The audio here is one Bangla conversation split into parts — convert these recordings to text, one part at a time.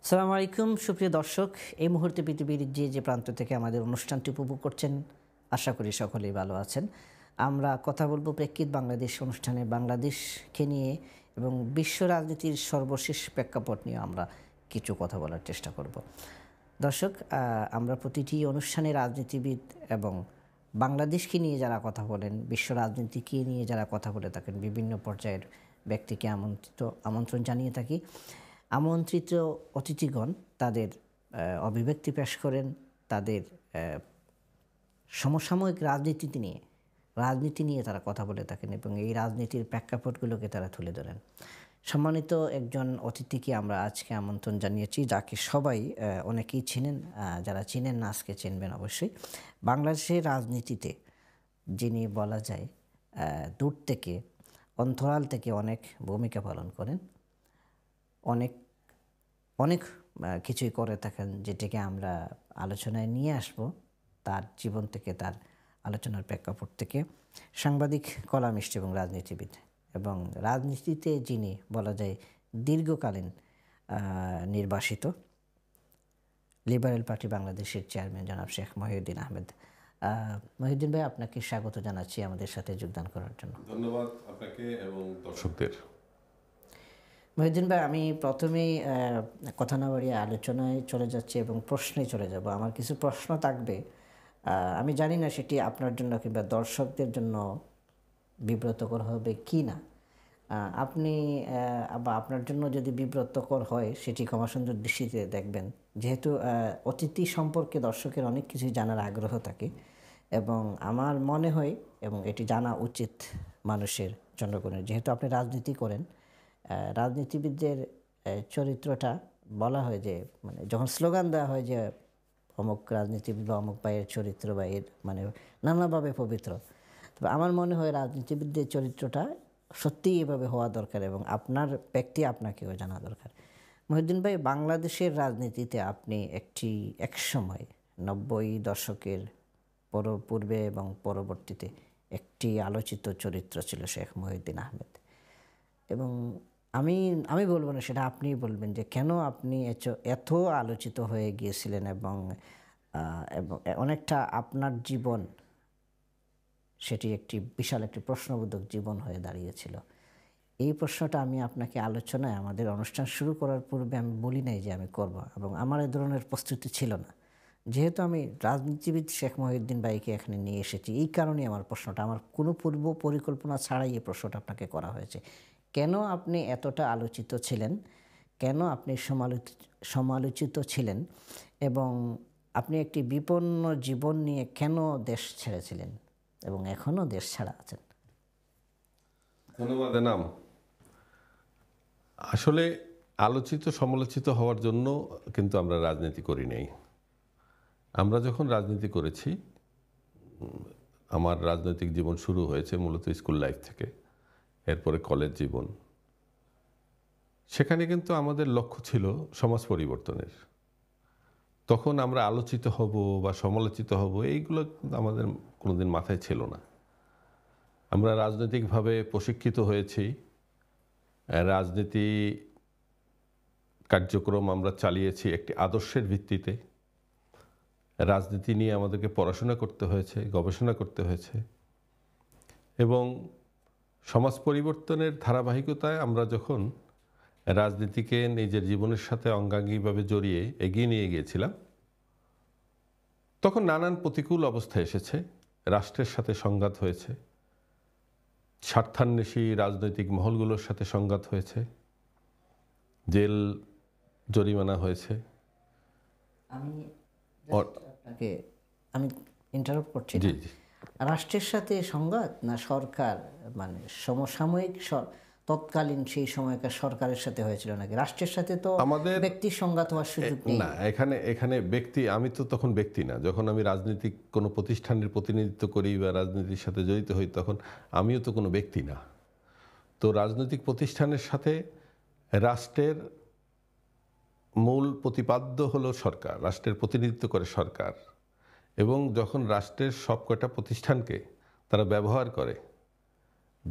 আসসালামু আলাইকুম সুপ্রিয় দর্শক, এই মুহূর্তে পৃথিবীর যে প্রান্ত থেকে আমাদের অনুষ্ঠানটি উপভোগ করছেন, আশা করি সকলেই ভালো আছেন। আমরা কথা বলবো প্রেক্ষিত বাংলাদেশ অনুষ্ঠানে বাংলাদেশকে নিয়ে এবং বিশ্ব রাজনীতির সর্বশেষ প্রেক্ষাপট নিয়ে আমরা কিছু কথা বলার চেষ্টা করব। দর্শক, আমরা প্রতিটি অনুষ্ঠানে রাজনীতিবিদ এবং বাংলাদেশকে নিয়ে যারা কথা বলেন, বিশ্ব রাজনীতিকে নিয়ে যারা কথা বলে থাকেন, বিভিন্ন পর্যায়ের ব্যক্তিকে আমন্ত্রণ জানিয়ে থাকি। আমন্ত্রিত অতিথিগণ তাদের অভিব্যক্তি পেশ করেন, তাদের সমসাময়িক রাজনীতি নিয়ে তারা কথা বলে থাকেন এবং এই রাজনীতির প্রেক্ষাপটগুলোকে তারা তুলে ধরেন। সম্মানিত একজন অতিথিকে আমরা আজকে আমন্ত্রণ জানিয়েছি, যাকে সবাই অনেকেই চিনেন, যারা চিনেন না আজকে চিনবেন অবশ্যই। বাংলাদেশের রাজনীতিতে যিনি বলা যায় দূর থেকে, অন্তরাল থেকে অনেক ভূমিকা পালন করেন, অনেক অনেক কিছুই করে থাকেন, যেটাকে আমরা আলোচনায় নিয়ে আসব তার জীবন থেকে, তার আলোচনার প্রেক্ষাপট থেকে। সাংবাদিক, কলামিস্ট এবং রাজনীতিবিদ, এবং রাজনীতিতে যিনি বলা যায় দীর্ঘকালীন নির্বাসিত, লিবারেল পার্টি বাংলাদেশের চেয়ারম্যান জনাব শেখ মহিউদ্দিন আহমেদ। মহিউদ্দিন ভাই, আপনাকে স্বাগত জানাচ্ছি আমাদের সাথে যোগদান করার জন্য। ধন্যবাদ আপনাকে এবং দর্শকদের। মহিউদ্দিন ভাই, আমি প্রথমেই কথা না বাড়িয়ে আলোচনায় চলে যাচ্ছি এবং প্রশ্নে চলে যাব। আমার কিছু প্রশ্ন থাকবে, আমি জানি না সেটি আপনার জন্য কিংবা দর্শকদের জন্য বিব্রতকর হবে কি না। আপনি বা আপনার জন্য যদি বিব্রতকর হয় সেটি ক্ষমাসুন্দর দৃষ্টিতে দেখবেন, যেহেতু অতিথি সম্পর্কে দর্শকের অনেক কিছুই জানার আগ্রহ থাকে এবং আমার মনে হয় এবং এটি জানা উচিত মানুষের, জনগণের। যেহেতু আপনি রাজনীতি করেন, রাজনীতিবিদদের চরিত্রটা বলা হয় যে, মানে যখন স্লোগান দেওয়া হয় যে অমুক রাজনীতিবিদ বা অমুক ভাইয়ের চরিত্র বা এর মানে নানাভাবে পবিত্র, তবে আমার মনে হয় রাজনীতিবিদদের চরিত্রটা সত্যিই এভাবে হওয়া দরকার এবং আপনার ব্যক্তি আপনাকেও জানা দরকার। মহিউদ্দিন ভাই, বাংলাদেশের রাজনীতিতে আপনি এক সময় 90 দশকের পূর্বে এবং পরবর্তীতে একটি আলোচিত চরিত্র ছিল শেখ মহিউদ্দিন আহমেদ, এবং আমি বলবো না, সেটা আপনিই বলবেন যে কেন আপনি এত আলোচিত হয়ে গিয়েছিলেন এবং অনেকটা আপনার জীবন সেটি একটি বিশাল একটি প্রশ্নবোধক জীবন হয়ে দাঁড়িয়েছিল। এই প্রশ্নটা আমি আপনাকে আলোচনায় আমাদের অনুষ্ঠান শুরু করার পূর্বে আমি বলি নাই যে আমি করব, এবং আমার এই ধরনের প্রস্তুতি ছিল না। যেহেতু আমি রাজনীতিবিদ শেখ মহিউদ্দিন ভাইকে এখানে নিয়ে এসেছি, এই কারণেই আমার প্রশ্নটা, আমার কোনো পূর্ব পরিকল্পনা ছাড়াই এই প্রশ্নটা আপনাকে করা হয়েছে। কেন আপনি এতটা আলোচিত ছিলেন, কেন আপনি সমালোচিত ছিলেন, এবং আপনি একটি বিপন্ন জীবন নিয়ে কেন দেশ ছেড়েছিলেন এবং এখনও দেশ ছাড়া আছেন? ধন্যবাদ এনাম। আসলে আলোচিত সমালোচিত হওয়ার জন্য কিন্তু আমরা রাজনীতি করি নাই। আমরা যখন রাজনীতি করেছি, আমার রাজনৈতিক জীবন শুরু হয়েছে মূলত স্কুল লাইফ থেকে, এরপরে কলেজ জীবন। সেখানে কিন্তু আমাদের লক্ষ্য ছিল সমাজ পরিবর্তনের। তখন আমরা আলোচিত হব বা সমালোচিত হব এইগুলো আমাদের কোনোদিন মাথায় ছিল না। আমরা রাজনৈতিকভাবে প্রশিক্ষিত হয়েছি, রাজনীতি কার্যক্রম আমরা চালিয়েছি একটি আদর্শের ভিত্তিতে। রাজনীতি নিয়ে আমাদেরকে পড়াশোনা করতে হয়েছে, গবেষণা করতে হয়েছে, এবং সমাজ পরিবর্তনের ধারাবাহিকতায় আমরা যখন রাজনীতিকে নিজের জীবনের সাথে অঙ্গাঙ্গিভাবে জড়িয়ে এগিয়ে নিয়ে গিয়েছিলাম, তখন নানান প্রতিকূল অবস্থা এসেছে, রাষ্ট্রের সাথে সংঘাত হয়েছে, স্বার্থান্বেষী রাজনৈতিক মহলগুলোর সাথে সংঘাত হয়েছে, জেল জরিমানা হয়েছে। আমি ইন্টারাপ্ট করছি। জি জি। রাষ্ট্রের সাথে সংঘাত না সরকার, মানে সমসাময়িক তৎকালীন সেই সময়কার সরকারের সাথে হয়েছিল নাকি? রাষ্ট্রের সাথে তো আমাদের ব্যক্তির সংঘাত হওয়ার সুযোগ নেই। না, এখানে ব্যক্তি, আমি তো তখন ব্যক্তি না। যখন আমি রাজনৈতিক কোনো প্রতিষ্ঠানের প্রতিনিধিত্ব করি বা রাজনীতির সাথে জড়িত হই, তখন আমিও তো কোনো ব্যক্তি না। তো রাজনৈতিক প্রতিষ্ঠানের সাথে রাষ্ট্রের মূল প্রতিপাদ্য হলো সরকার, রাষ্ট্রের প্রতিনিধিত্ব করে সরকার, এবং যখন রাষ্ট্রের সবকটা প্রতিষ্ঠানকে তারা ব্যবহার করে,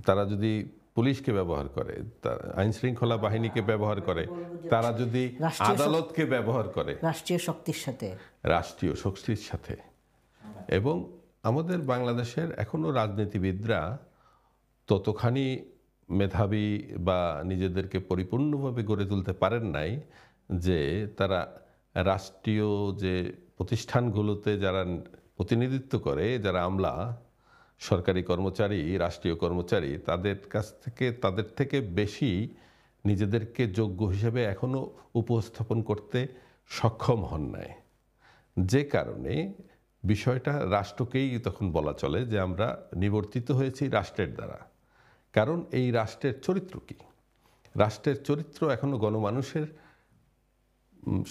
তারা যদি পুলিশকে ব্যবহার করে, আইন শৃঙ্খলা বাহিনীকে ব্যবহার করে, তারা যদি আদালতকে ব্যবহার করে রাষ্ট্রীয় শক্তির সাথে, রাষ্ট্রীয় শক্তির সাথে। এবং আমাদের বাংলাদেশের এখনো রাজনীতিবিদরা ততখানি মেধাবী বা নিজেদেরকে পরিপূর্ণভাবে গড়ে তুলতে পারেন নাই যে তারা রাষ্ট্রীয় যে প্রতিষ্ঠানগুলোতে যারা প্রতিনিধিত্ব করে, যারা আমলা, সরকারি কর্মচারী, রাষ্ট্রীয় কর্মচারী, তাদের থেকে বেশি নিজেদেরকে যোগ্য হিসেবে এখনো উপস্থাপন করতে সক্ষম হন নাই। যে কারণে বিষয়টা রাষ্ট্রকেই তখন বলা চলে যে আমরা নিবর্তিত হয়েছি রাষ্ট্রের দ্বারা। কারণ এই রাষ্ট্রের চরিত্র কি? রাষ্ট্রের চরিত্র এখনো গণমানুষের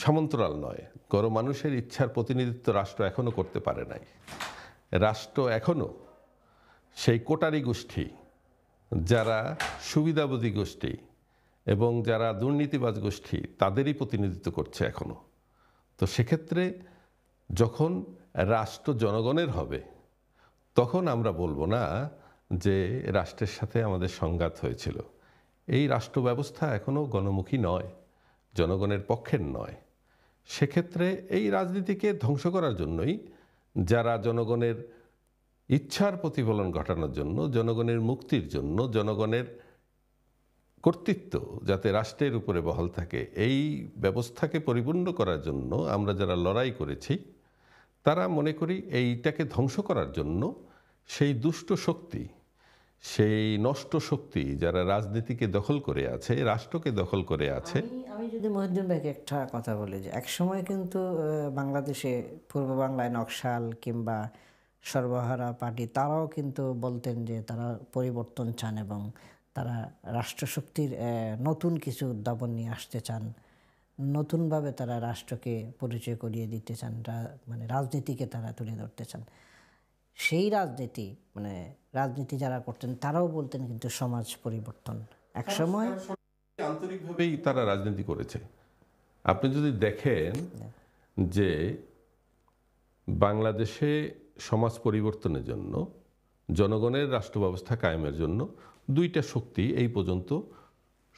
সমান্তরাল নয়। গণমানুষের ইচ্ছার প্রতিনিধিত্ব রাষ্ট্র এখনো করতে পারে নাই। রাষ্ট্র এখনো সেই কোটারি গোষ্ঠী, যারা সুবিধাবাদী গোষ্ঠী এবং যারা দুর্নীতিবাজ গোষ্ঠী, তাদেরই প্রতিনিধিত্ব করছে এখনো। তো সেক্ষেত্রে যখন রাষ্ট্র জনগণের হবে, তখন আমরা বলবো না যে রাষ্ট্রের সাথে আমাদের সংঘাত হয়েছিল। এই রাষ্ট্র ব্যবস্থা এখনো গণমুখী নয়, জনগণের পক্ষের নয়। সেক্ষেত্রে এই রাজনীতিকে ধ্বংস করার জন্যই যারা জনগণের ইচ্ছার প্রতিফলন ঘটানোর জন্য, জনগণের মুক্তির জন্য, জনগণের কর্তৃত্ব যাতে রাষ্ট্রের উপরে বহাল থাকে, এই ব্যবস্থাকে পরিপূর্ণ করার জন্য আমরা যারা লড়াই করেছি, তারা মনে করি এইটাকে ধ্বংস করার জন্য সেই দুষ্ট শক্তি, সেই নষ্ট শক্তি যারা রাজনীতিকে দখল করে আছে, রাষ্ট্রকে দখল করে আছে। আমি যদি মহিউদ্দিন ভাইকে একটা কথা বলি যে একসময় কিন্তু বাংলাদেশে পূর্ব বাংলায় নকশাল কিংবা সর্বহারা পার্টি, তারাও কিন্তু বলতেন যে তারা পরিবর্তন চান এবং তারা রাষ্ট্রশক্তির নতুন কিছু উদ্ভাবন নিয়ে আসতে চান, নতুনভাবে তারা রাষ্ট্রকে পরিচয় করিয়ে দিতে চান, মানে রাজনীতিকে তারা তুলে ধরতে চান। সেই রাজনীতি যারা করতেন তারাও বলতেন কিন্তু সমাজ পরিবর্তন একসময় আন্তরিকভাবেই তারা রাজনীতি করেছে। আপনি যদি দেখেন যে বাংলাদেশে সমাজ পরিবর্তনের জন্য, জনগণের রাষ্ট্র ব্যবস্থা কায়েমের জন্য দুইটা শক্তি এই পর্যন্ত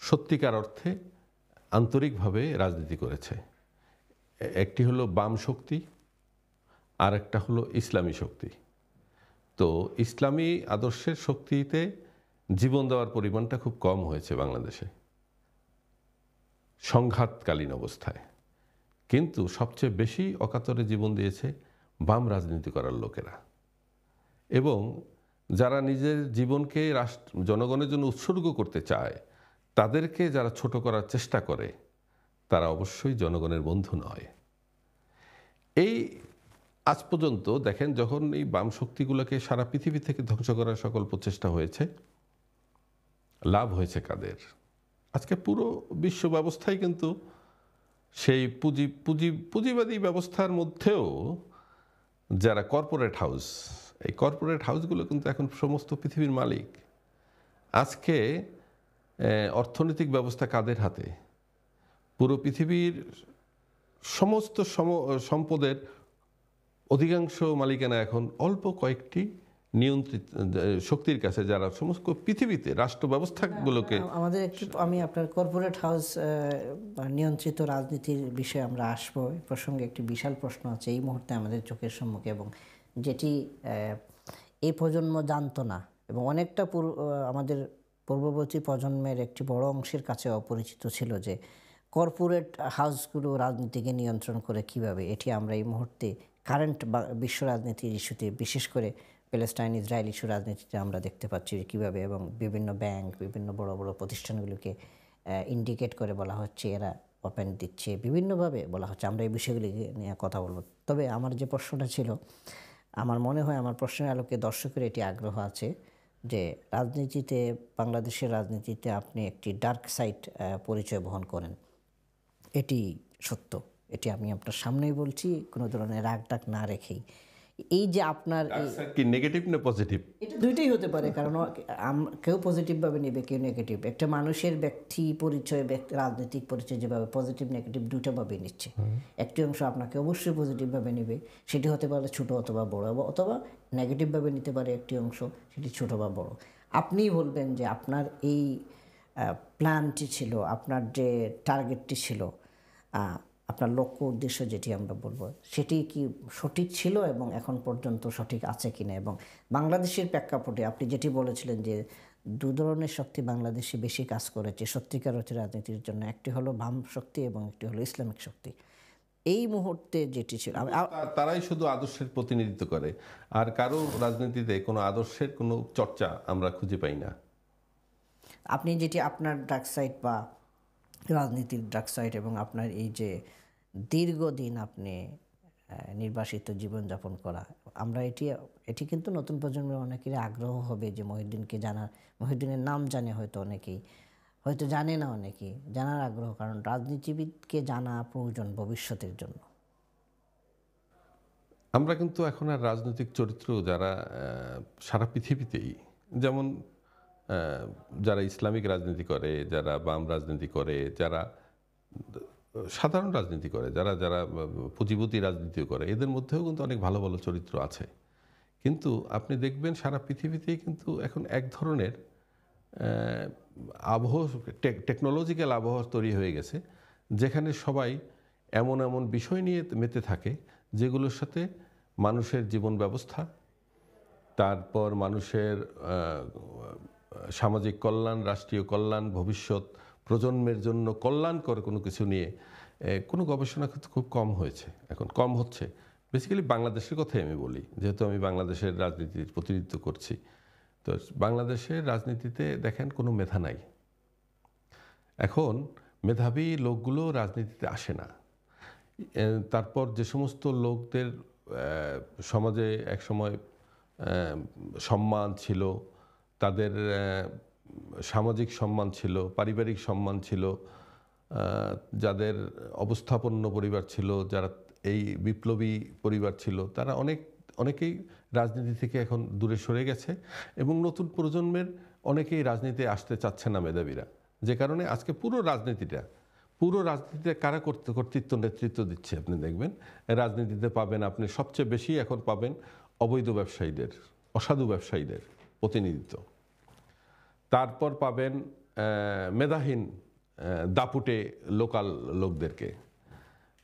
সত্যিকার অর্থে আন্তরিকভাবে রাজনীতি করেছে। একটি হলো বাম শক্তি, আর একটা হলো ইসলামী শক্তি। তো ইসলামী আদর্শের শক্তিতে জীবন দেওয়ার পরিমাণটা খুব কম হয়েছে বাংলাদেশে সংঘাতকালীন অবস্থায়, কিন্তু সবচেয়ে বেশি অকাতরে জীবন দিয়েছে বাম রাজনীতি করার লোকেরা। এবং যারা নিজের জীবনকে জনগণের জন্য উৎসর্গ করতে চায়, তাদেরকে যারা ছোট করার চেষ্টা করে, তারা অবশ্যই জনগণের বন্ধু নয়। এই আজ পর্যন্ত দেখেন, যখন এই বাম শক্তিগুলোকে সারা পৃথিবী থেকে ধ্বংস করার সকল প্রচেষ্টা হয়েছে, লাভ হয়েছে কাদের? আজকে পুরো বিশ্ব ব্যবস্থাই কিন্তু সেই পুঁজিবাদী ব্যবস্থার মধ্যেও যারা কর্পোরেট হাউস, এই কর্পোরেট হাউসগুলো কিন্তু এখন সমস্ত পৃথিবীর মালিক। আজকে অর্থনৈতিক ব্যবস্থা কাদের হাতে? পুরো পৃথিবীর সমস্ত সম্পদের অধিকাংশ মালিকানা এখন অল্প কয়েকটি নিয়ন্ত্রিত শক্তির কাছে, যারা সমস্ত পৃথিবীতে রাষ্ট্র ব্যবস্থাগুলোকে আমাদের আমি আপনার কর্পোরেট হাউস নিয়ন্ত্রিত রাজনীতির বিষয়ে আমরা আসবো। এই প্রসঙ্গে একটি বিশাল প্রশ্ন আছে এই মুহূর্তে আমাদের চোখের সম্মুখে, এবং যেটি এই প্রজন্ম জানতো না এবং অনেকটা আমাদের পূর্ববর্তী প্রজন্মের একটি বড় অংশের কাছে অপরিচিত ছিল, যে কর্পোরেট হাউসগুলো রাজনীতিকে নিয়ন্ত্রণ করে কিভাবে। এটি আমরা এই মুহূর্তে কারেন্ট বিশ্ব রাজনীতির ইস্যুতে, বিশেষ করে প্যালেস্টাইন ইসরায়েল ইস্যু রাজনীতিতে আমরা দেখতে পাচ্ছি কীভাবে, এবং বিভিন্ন ব্যাংক, বিভিন্ন বড় বড় প্রতিষ্ঠানগুলোকে ইন্ডিকেট করে বলা হচ্ছে এরা ওপেন দিচ্ছে, বিভিন্নভাবে বলা হচ্ছে। আমরা এই বিষয়গুলি নিয়ে কথা বলবো। তবে আমার যে প্রশ্নটা ছিল, আমার মনে হয় আমার প্রশ্নের আলোকে দর্শকের এটি আগ্রহ আছে যে রাজনীতিতে, বাংলাদেশের রাজনীতিতে আপনি একটি ডার্ক সাইড পরিচয় বহন করেন। এটি সত্য, এটি আমি আপনার সামনেই বলছি, কোনো ধরনের রাগ টাগ না রেখেই। এই যে আপনার কি নেগেটিভ না পজিটিভ, এটা দুইটাই হতে পারে, কারণ কেউ পজিটিভভাবে নেবে, কেউ নেগেটিভ। একটা মানুষের ব্যক্তি পরিচয়, রাজনৈতিক পরিচয় যেভাবে পজিটিভ নেগেটিভ দুইটাভাবে নিচ্ছে, একটি অংশ আপনাকে অবশ্যই পজিটিভভাবে নেবে, সেটি হতে পারে ছোট অথবা বড়, অথবা নেগেটিভভাবে নিতে পারে একটি অংশ, সেটি ছোট বা বড়। আপনিই বলবেন যে আপনার এই প্ল্যানটি ছিল, আপনার যে টার্গেটটি ছিল, আহ, আপনার লক্ষ্য উদ্দেশ্য যেটি আমরা বলবো, সেটি কি সঠিক ছিল এবং এখন পর্যন্ত সঠিক আছে কিনা, এবং বাংলাদেশের প্রেক্ষাপটে আপনি যেটি বলেছিলেন যে দু ধরনের শক্তি বাংলাদেশে বেশি কাজ করেছে সত্যিকার অর্থে রাজনীতির জন্য, একটি হলো বাম শক্তি এবং একটি হলো ইসলামিক শক্তি। এই মুহূর্তে যেটি ছিল তারাই শুধু আদর্শের প্রতিনিধিত্ব করে, আর কারো রাজনীতিতে কোনো আদর্শের কোনো চর্চা আমরা খুঁজে পাই না। আপনি যেটি আপনার ডার্ক সাইড বা রাজনীতির ডার্ক সাইড এবং আপনার এই যে দীর্ঘদিন আপনি নির্বাসিত জীবনযাপন করা, আমরা এটি এটি কিন্তু নতুন প্রজন্মের অনেকেরই আগ্রহ হবে যে মহিউদ্দিনকে জানার, মহিউদ্দিনের নাম জানে হয়তো অনেকেই, হয়তো জানে না অনেকেই, জানার আগ্রহ, কারণ রাজনীতিবিদকে জানা প্রয়োজন ভবিষ্যতের জন্য। আমরা কিন্তু এখন আর রাজনৈতিক চরিত্র যারা সারা পৃথিবীতেই, যেমন যারা ইসলামিক রাজনীতি করে, যারা বাম রাজনীতি করে, যারা সাধারণ রাজনীতি করে, যারা যারা পুঁজিপতি রাজনীতিও করে, এদের মধ্যেও কিন্তু অনেক ভালো ভালো চরিত্র আছে। কিন্তু আপনি দেখবেন সারা পৃথিবীতেই কিন্তু এখন এক ধরনের আবহাওয়া, টেকনোলজিক্যাল আবহাওয়া তৈরি হয়ে গেছে, যেখানে সবাই এমন এমন বিষয় নিয়ে মেতে থাকে যেগুলোর সাথে মানুষের জীবন ব্যবস্থা, তারপর মানুষের সামাজিক কল্যাণ, রাষ্ট্রীয় কল্যাণ, ভবিষ্যৎ প্রজন্মের জন্য কল্যাণকর কোনো কিছু নিয়ে কোনো গবেষণা কিন্তু খুব কম হয়েছে, এখন কম হচ্ছে। বেসিক্যালি বাংলাদেশের কথাই আমি বলি, যেহেতু আমি বাংলাদেশের রাজনীতির প্রতিনিধিত্ব করছি। তো বাংলাদেশের রাজনীতিতে দেখেন কোনো মেধা নাই। এখন মেধাবী লোকগুলো রাজনীতিতে আসে না। তারপর যে সমস্ত লোকদের সমাজে একসময় সম্মান ছিল, তাদের সামাজিক সম্মান ছিল, পারিবারিক সম্মান ছিল, যাদের অবস্থাপন্ন পরিবার ছিল, যারা এই বিপ্লবী পরিবার ছিল, তারা অনেকেই রাজনীতি থেকে এখন দূরে সরে গেছে, এবং নতুন প্রজন্মের অনেকেই রাজনীতিতে আসতে চাচ্ছে না মেধাবীরা। যে কারণে আজকে পুরো রাজনীতিতে কারা কর্তৃত্ব নেতৃত্ব দিচ্ছে আপনি দেখবেন, রাজনীতিতে পাবেন আপনি সবচেয়ে বেশি এখন পাবেন অবৈধ ব্যবসায়ীদের, অসাধু ব্যবসায়ীদের প্রতিনিধিত্ব। তারপর পাবেন মেধাহীন দাপুটে লোকাল লোকদেরকে।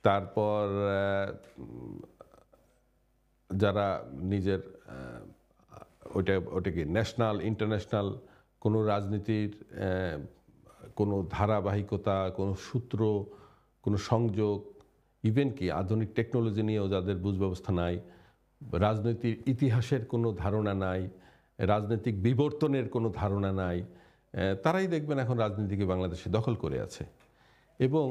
তারপর যারা নিজের ওটাকে ন্যাশনাল ইন্টারন্যাশনাল কোনো রাজনীতির কোনো ধারাবাহিকতা, কোনো সূত্র, কোনো সংযোগ, ইভেন কি আধুনিক টেকনোলজি নিয়েও যাদের বুঝ ব্যবস্থা নাই, রাজনৈতিক ইতিহাসের কোনো ধারণা নাই, রাজনৈতিক বিবর্তনের কোনো ধারণা নাই, তারাই দেখবেন এখন রাজনীতিকে বাংলাদেশে দখল করে আছে। এবং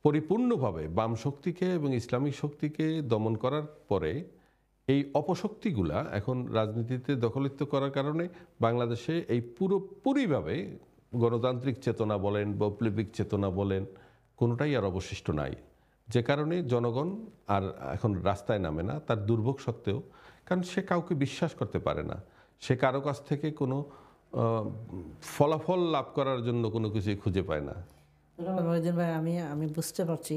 পরিপূর্ণভাবে বাম শক্তিকে এবং ইসলামিক শক্তিকে দমন করার পরে এই অপশক্তিগুলা এখন রাজনীতিতে দখলিত্ব করার কারণে বাংলাদেশে এই পুরোপুরিভাবে গণতান্ত্রিক চেতনা বলেন, বৈপ্লবিক চেতনা বলেন, কোনোটাই আর অবশিষ্ট নাই। যে কারণে জনগণ আর এখন রাস্তায় নামে না, তার দুর্ভোগ সত্ত্বেও, কারণ সে কাউকে বিশ্বাস করতে পারে না। সে কারো কাছ থেকে কোনো ফলাফল লাভ করার জন্য কোনো কিছুই খুঁজে পায় না। মহিউদ্দিন ভাই, আমি বুঝতে পারছি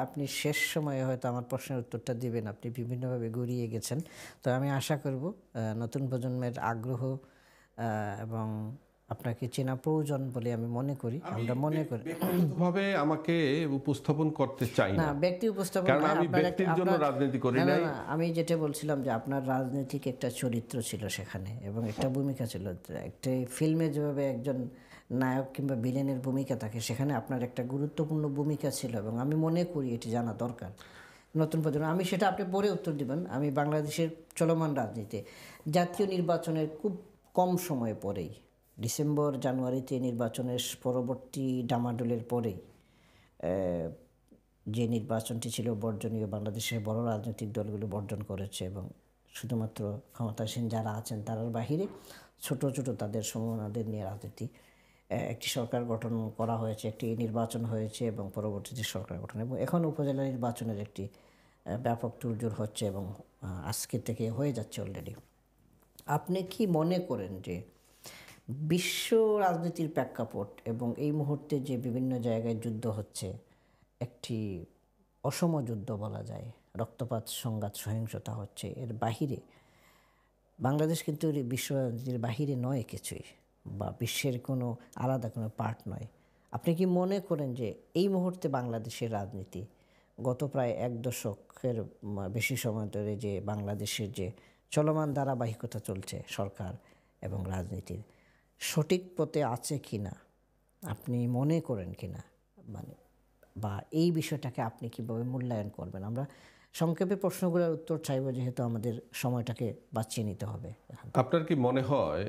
আপনি শেষ সময়ে হয়তো আমার প্রশ্নের উত্তরটা দিবেন, আপনি বিভিন্নভাবে ঘুরিয়ে গেছেন। তো আমি আশা করব নতুন প্রজন্মের আগ্রহ এবং আপনাকে চেনা প্রয়োজন বলে আমি মনে করি, আমরা মনে করি। ব্যক্তিগতভাবে আমাকে উপস্থাপন করতে চাই না, না, ব্যক্তি উপস্থাপন কারণ নয়, আমি আপনার ব্যক্তির জন্য রাজনীতি করি নাই। আমি যেটা বলছিলাম যে আপনার রাজনৈতিক একটা চরিত্র ছিল সেখানে এবং একটা ভূমিকা ছিল। একটা ফিল্মে যেভাবে একজন নায়ক কিংবা ভিলেনের ভূমিকা থাকে, সেখানে আপনার একটা গুরুত্বপূর্ণ ভূমিকা ছিল, এবং আমি মনে করি এটি জানা দরকার নতুন প্রজন্ম। আমি সেটা আপনি পরে উত্তর দিবেন। আমি বাংলাদেশের চলমান রাজনীতি, জাতীয় নির্বাচনের খুব কম সময় পরেই, ডিসেম্বর জানুয়ারিতে নির্বাচনের পরবর্তী ডামাডোলের পরেই যে নির্বাচনটি ছিল বর্জনীয়, বাংলাদেশের বড় রাজনৈতিক দলগুলো বর্জন করেছে, এবং শুধুমাত্র ক্ষমতাসীন যারা আছেন তার বাহিরে ছোট ছোট তাদের সমমনাদের নিয়ে রাজনীতি, একটি সরকার গঠন করা হয়েছে, একটি নির্বাচন হয়েছে এবং পরবর্তীতে সরকার গঠন, এবং এখন উপজেলা নির্বাচনের একটি ব্যাপক তোড়জোড় হচ্ছে এবং আজকে থেকে হয়ে যাচ্ছে অলরেডি। আপনি কি মনে করেন যে বিশ্ব রাজনীতির প্রেক্ষাপট এবং এই মুহূর্তে যে বিভিন্ন জায়গায় যুদ্ধ হচ্ছে, একটি অসম যুদ্ধ বলা যায়, রক্তপাত, সংঘাত, সহিংসতা হচ্ছে, এর বাহিরে বাংলাদেশ কিন্তু বিশ্ব রাজনীতির বাহিরে নয় কিছুই, বা বিশ্বের কোনো আলাদা কোনো পার্ট নয়। আপনি কি মনে করেন যে এই মুহূর্তে বাংলাদেশের রাজনীতি গত প্রায় এক দশকের বেশি সময় ধরে যে বাংলাদেশের যে চলমান ধারাবাহিকতা চলছে সরকার এবং রাজনীতির, সঠিক পথে আছে কি না আপনি মনে করেন কি না? মানে বা এই বিষয়টাকে আপনি কীভাবে মূল্যায়ন করবেন? আমরা সংক্ষেপে প্রশ্নগুলোর উত্তর চাইব, যেহেতু আমাদের সময়টাকে বাঁচিয়ে নিতে হবে। আপনার কি মনে হয়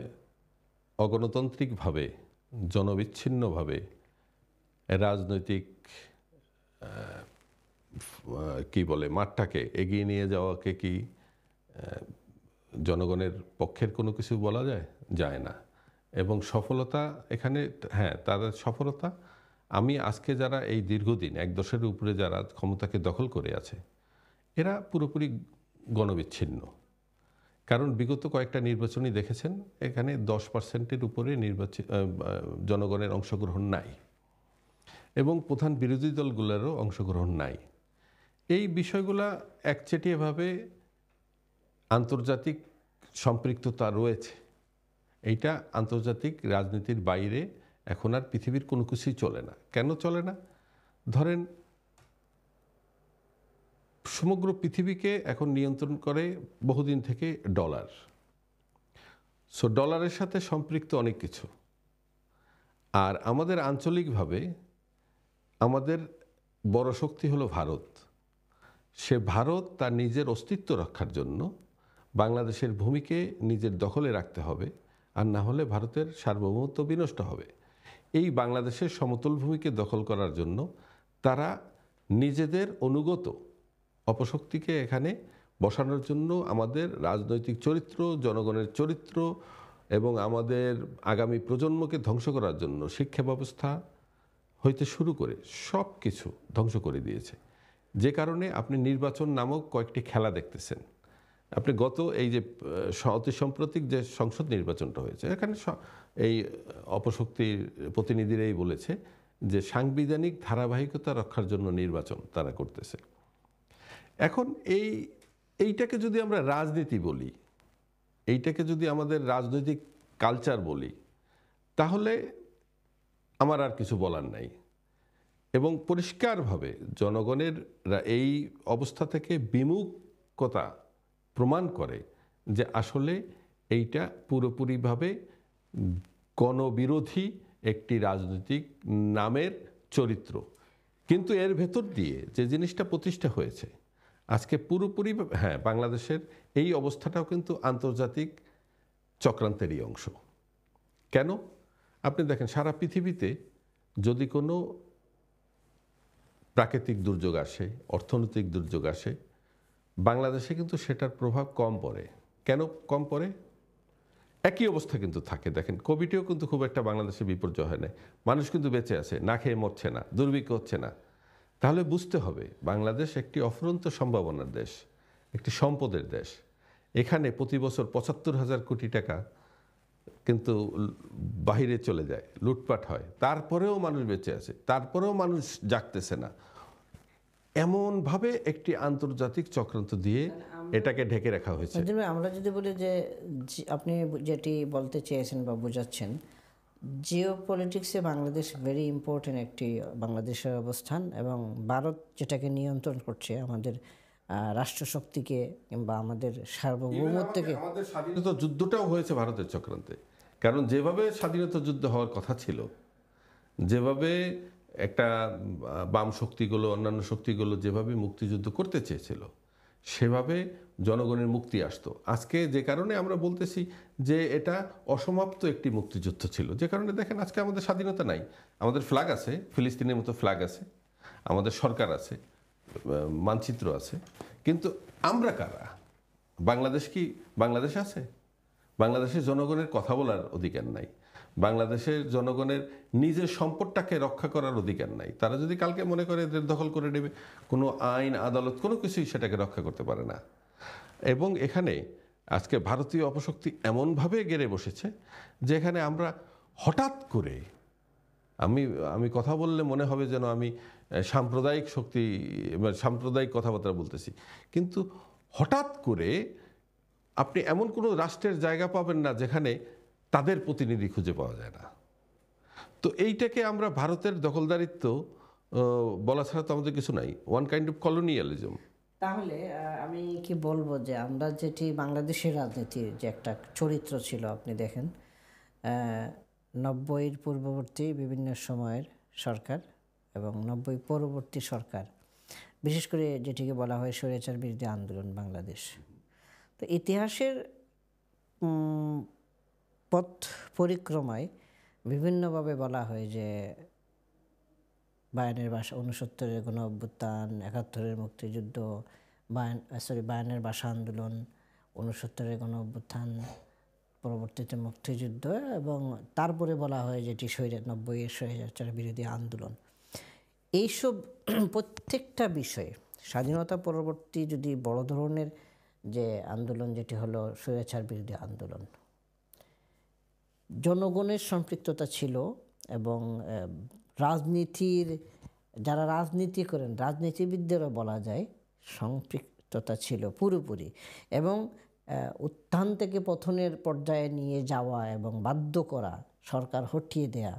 অগণতান্ত্রিকভাবে, জনবিচ্ছিন্নভাবে রাজনৈতিক কি বলে মাঠটাকে এগিয়ে নিয়ে যাওয়াকে কি জনগণের পক্ষের কোনো কিছু বলা যায়? যায় না। এবং সফলতা এখানে, হ্যাঁ, তাদের সফলতা, আমি আজকে যারা এই দীর্ঘদিন এক দশকের উপরে যারা ক্ষমতাকে দখল করে আছে, এরা পুরোপুরি গণবিচ্ছিন্ন। কারণ বিগত কয়েকটা নির্বাচনই দেখেছেন, এখানে 10%-এর উপরে জনগণের অংশগ্রহণ নাই, এবং প্রধান বিরোধী দলগুলোরও অংশগ্রহণ নাই। এই বিষয়গুলা একচেটিয়াভাবে আন্তর্জাতিক সম্পৃক্ততা রয়েছে। এইটা আন্তর্জাতিক রাজনীতির বাইরে এখন আর পৃথিবীর কোনো কিছুই চলে না। কেন চলে না? ধরেন, সমগ্র পৃথিবীকে এখন নিয়ন্ত্রণ করে বহুদিন থেকে ডলার। সো ডলারের সাথে সম্পৃক্ত অনেক কিছু। আর আমাদের আঞ্চলিকভাবে আমাদের বড় শক্তি হলো ভারত। সে ভারত তার নিজের অস্তিত্ব রক্ষার জন্য বাংলাদেশের ভূমিকে নিজের দখলে রাখতে হবে, আর না হলে ভারতের সার্বভৌমত্ব বিনষ্ট হবে। এই বাংলাদেশের সমতল ভূমিকে দখল করার জন্য তারা নিজেদের অনুগত অপশক্তিকে এখানে বসানোর জন্য আমাদের রাজনৈতিক চরিত্র, জনগণের চরিত্র এবং আমাদের আগামী প্রজন্মকে ধ্বংস করার জন্য শিক্ষা ব্যবস্থা হইতে শুরু করে সব কিছু ধ্বংস করে দিয়েছে। যে কারণে আপনি নির্বাচন নামক কয়েকটি খেলা দেখতেছেন। আপনি গত এই যে অতি সাম্প্রতিক যে সংসদ নির্বাচনটা হয়েছে, এখানে এই অপশক্তির প্রতিনিধিরাই বলেছে যে সাংবিধানিক ধারাবাহিকতা রক্ষার জন্য নির্বাচন তারা করতেছে। এখন এইটাকে যদি আমরা রাজনীতি বলি, এইটাকে যদি আমাদের রাজনৈতিক কালচার বলি, তাহলে আমার আর কিছু বলার নাই। এবং পরিষ্কারভাবে জনগণের এই অবস্থা থেকে বিমুখতা প্রমাণ করে যে আসলে এইটা পুরোপুরিভাবে গণবিরোধী একটি রাজনৈতিক নামের চরিত্র। কিন্তু এর ভেতর দিয়ে যে জিনিসটা প্রতিষ্ঠা হয়েছে আজকে পুরোপুরি, হ্যাঁ, বাংলাদেশের এই অবস্থাটাও কিন্তু আন্তর্জাতিক চক্রান্তেরই অংশ। কেন? আপনি দেখেন, সারা পৃথিবীতে যদি কোনো প্রাকৃতিক দুর্যোগ আসে, অর্থনৈতিক দুর্যোগ আসে, বাংলাদেশে কিন্তু সেটার প্রভাব কম পড়ে। কেন কম পড়ে? একই অবস্থা কিন্তু থাকে। দেখেন, কোভিডেও কিন্তু খুব একটা বাংলাদেশে বিপর্যয় হয় না, মানুষ কিন্তু বেঁচে আছে, না খেয়ে মরছে না, দুর্ভিক্ষ হচ্ছে না। তাহলে বুঝতে হবে বাংলাদেশ একটি অফুরন্ত সম্ভাবনার দেশ, একটি সম্পদের দেশ। এখানে প্রতি বছর ৭৫,০০০ কোটি টাকা কিন্তু বাহিরে চলে যায়, লুটপাট হয়, তারপরেও মানুষ বেঁচে আছে, তারপরেও মানুষ জাগতেছে না। এমনভাবে একটি আন্তর্জাতিক চক্রান্ত দিয়ে এটাকে ঢেকে রাখা হয়েছে। আমরা যদি বলি যে আপনি যেটি বলতে চেয়েছেন বা বোঝাচ্ছেন, জিও পলিটিক্সে বাংলাদেশ ভেরি ইম্পর্টেন্ট একটি বাংলাদেশের অবস্থান, এবং ভারত যেটাকে নিয়ন্ত্রণ করছে আমাদের রাষ্ট্রশক্তিকে কিংবা আমাদের সার্বভৌমত্বকে। আমাদের স্বাধীনতা যুদ্ধটাও হয়েছে ভারতের চক্রান্তে। কারণ যেভাবে স্বাধীনতা যুদ্ধ হওয়ার কথা ছিল, যেভাবে একটা বাম শক্তিগুলো, অন্যান্য শক্তিগুলো যেভাবে মুক্তিযুদ্ধ করতে চেয়েছিল, সেভাবে জনগণের মুক্তি আসতো। আজকে যে কারণে আমরা বলতেছি যে এটা অসমাপ্ত একটি মুক্তিযুদ্ধ ছিল, যে কারণে দেখেন আজকে আমাদের স্বাধীনতা নাই। আমাদের ফ্ল্যাগ আছে, ফিলিস্তিনের মতো ফ্ল্যাগ আছে, আমাদের সরকার আছে, মানচিত্র আছে, কিন্তু আমরা কারা? বাংলাদেশ কি বাংলাদেশ আছে? বাংলাদেশের জনগণের কথা বলার অধিকার নাই, বাংলাদেশের জনগণের নিজের সম্পদটাকে রক্ষা করার অধিকার নাই। তারা যদি কালকে মনে করে এদের দখল করে নেবে, কোনো আইন আদালত কোনো কিছুই সেটাকে রক্ষা করতে পারে না। এবং এখানে আজকে ভারতীয় অপশক্তি এমনভাবে গেড়ে বসেছে যে এখানে আমরা হঠাৎ করে, আমি কথা বললে মনে হবে যেন আমি সাম্প্রদায়িক শক্তি, সাম্প্রদায়িক কথাবার্তা বলতেছি, কিন্তু হঠাৎ করে আপনি এমন কোনো রাষ্ট্রের জায়গা পাবেন না যেখানে তাদের প্রতিনিধি খুঁজে পাওয়া যায় না। তো এইটাকে আমরা ভারতের দখলদারিত্ব বলা ছাড়া তো আমাদের কিছু নাই, ওয়ান কাইন্ড অফ কলোনিয়ালিজম। তাহলে আমি কি বলবো যে আমরা যেটি বাংলাদেশের রাজনীতির যে একটা চরিত্র ছিল, আপনি দেখেন 90-এর পূর্ববর্তী বিভিন্ন সময়ের সরকার এবং 90 পরবর্তী সরকার, বিশেষ করে যেটিকে বলা হয় স্বৈরাচার বিরোধী আন্দোলন বাংলাদেশ। তো ইতিহাসের পথ পরিক্রমায় বিভিন্নভাবে বলা হয় যে 52-এর ভাষা, 69-এর গণ অভ্যুত্থান, 71-এর মুক্তিযুদ্ধ, 52-এর ভাষা আন্দোলন, 69-এর গণ অভ্যুত্থান, পরবর্তীতে মুক্তিযুদ্ধ, এবং তারপরে বলা হয় যেটি 90-এর স্বৈরাচার বিরোধী আন্দোলন। এইসব প্রত্যেকটা বিষয়ে স্বাধীনতা পরবর্তী যদি বড় ধরনের যে আন্দোলন যেটি হলো স্বৈরাচার বিরোধী আন্দোলন, জনগণের সম্পৃক্ততা ছিল এবং রাজনীতির যারা রাজনীতি করেন রাজনীতিবিদদেরও বলা যায় সম্পৃক্ততা ছিল পুরোপুরি, এবং উত্থান থেকে পতনের পর্যায়ে নিয়ে যাওয়া এবং বাধ্য করা, সরকার হটিয়ে দেয়া,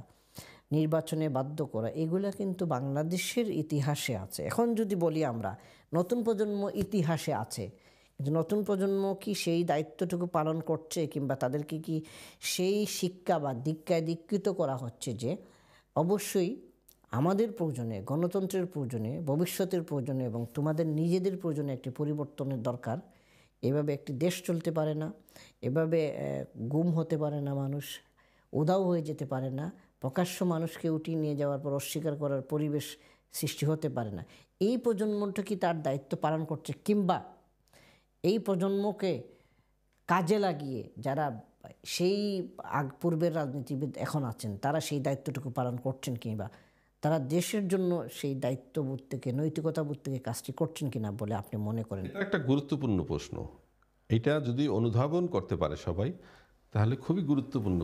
নির্বাচনে বাধ্য করা, এগুলা কিন্তু বাংলাদেশের ইতিহাসে আছে। এখন যদি বলি আমরা নতুন প্রজন্ম ইতিহাসে আছে, কিন্তু নতুন প্রজন্ম কি সেই দায়িত্বটুকু পালন করছে, কিংবা তাদেরকে কি সেই শিক্ষা বা দীক্ষায় দীক্ষিত করা হচ্ছে যে অবশ্যই আমাদের প্রয়োজনে, গণতন্ত্রের প্রয়োজনে, ভবিষ্যতের প্রয়োজনে এবং তোমাদের নিজেদের প্রয়োজনে একটি পরিবর্তনের দরকার। এভাবে একটি দেশ চলতে পারে না, এভাবে গুম হতে পারে না, মানুষ উধাও হয়ে যেতে পারে না, প্রকাশ্য মানুষকে উঠিয়ে নিয়ে যাওয়ার পর অস্বীকার করার পরিবেশ সৃষ্টি হতে পারে না। এই প্রজন্মটা কি তার দায়িত্ব পালন করছে, কিংবা এই প্রজন্মকে কাজে লাগিয়ে যারা সেই পূর্বের রাজনীতিবিদ এখন আছেন তারা সেই দায়িত্বটুকু পালন করছেন, কিংবা তারা দেশের জন্য সেই দায়িত্ববোধ থেকে, নৈতিকতাবোধ থেকে কাজটি করছেন কিনা বলে আপনি মনে করেন? এটা একটা গুরুত্বপূর্ণ প্রশ্ন। এটা যদি অনুধাবন করতে পারে সবাই তাহলে খুবই গুরুত্বপূর্ণ